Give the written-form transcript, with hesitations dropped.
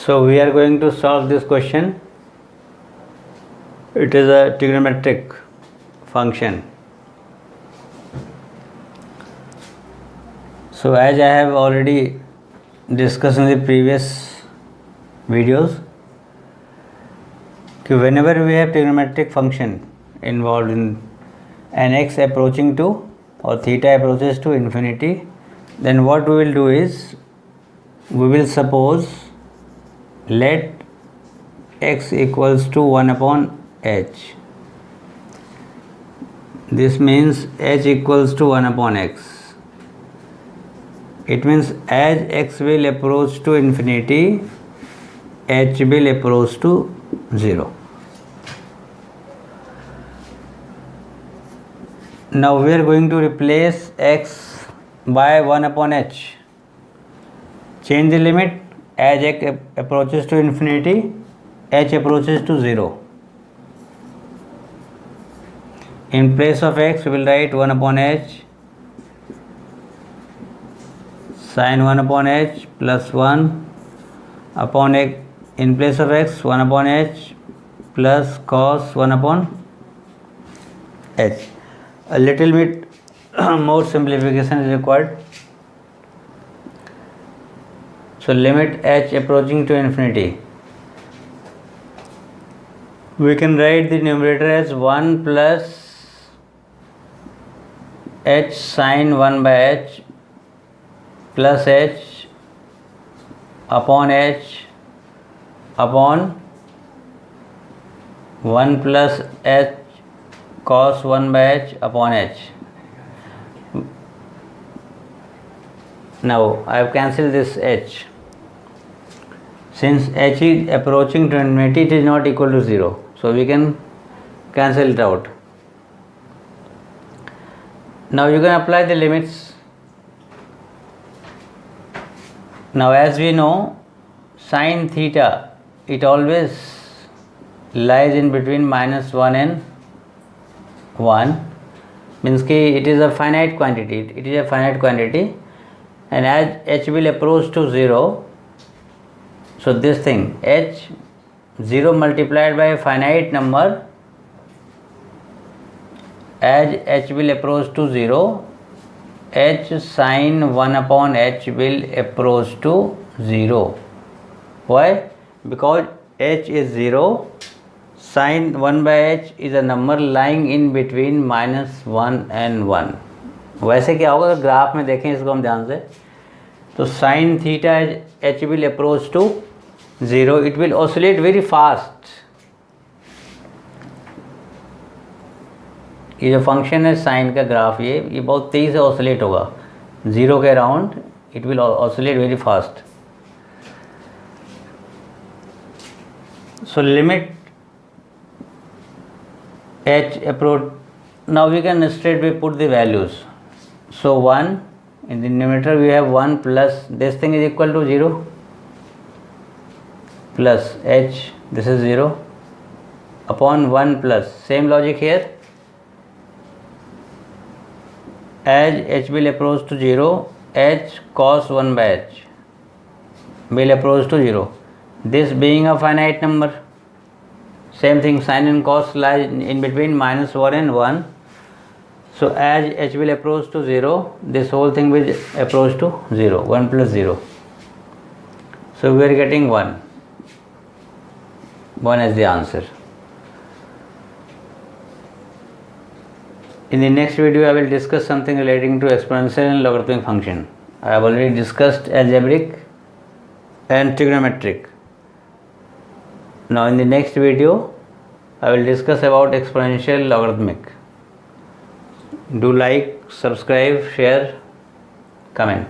So we are going to solve this question. It is a trigonometric function. So as I have already discussed in the previous videos, whenever we have trigonometric function involved in an x approaching to or theta approaches to infinity, then what we will do is we will suppose let x equals to 1 upon h. This means h equals to 1 upon x. It means as x will approach to infinity, h will approach to 0. Now we are going to replace x by 1 upon h. Change the limit. As x approaches to infinity, h approaches to 0. In place of x, we will write 1 upon h sin 1 upon h plus 1 upon x. In place of x, 1 upon h plus cos 1 upon h. A little bit more simplification is required. So limit h approaching to infinity. We can write the numerator as 1 plus h sin 1 by h plus h upon h upon 1 plus h cos 1 by h upon h. Now I have cancelled this h. Since h is approaching to infinity, it is not equal to 0. So we can cancel it out. Now you can apply the limits. Now as we know, sin theta, it always lies in between minus 1 and 1. Means it is a finite quantity. It is a finite quantity. And as h will approach to 0, so this thing h 0 multiplied by a finite number, as h will approach to 0, h sin 1 upon h will approach to 0. Why? Because h is 0, sin 1 by h is a number lying in between minus 1 and 1. वैसे क्या होगा अगर graph में देखें इसको हम ध्यान से, तो sin theta h will approach to 0, it will oscillate very fast. ये जो फंक्शन है साइन का ग्राफ, ये बहुत तेज़ी से ऑसिलेट होगा 0 के around. It will oscillate very fast. So limit h approach. Now we can straightway put the values. So 1 in the numerator we have 1 plus this thing is equal to 0 plus h, this is 0 upon 1 plus same logic here. As h will approach to 0, h cos 1 by h will approach to 0. This being a finite number, same thing sin and cos lies in between minus 1 and 1. So as h will approach to 0, this whole thing will approach to 0, 1 plus 0. So we are getting 1. 1 is the answer. In the next video I will discuss something relating to exponential and logarithmic function. I have already discussed algebraic and trigonometric. Now in the next video I will discuss about exponential logarithmic. Do like, subscribe, share, comment.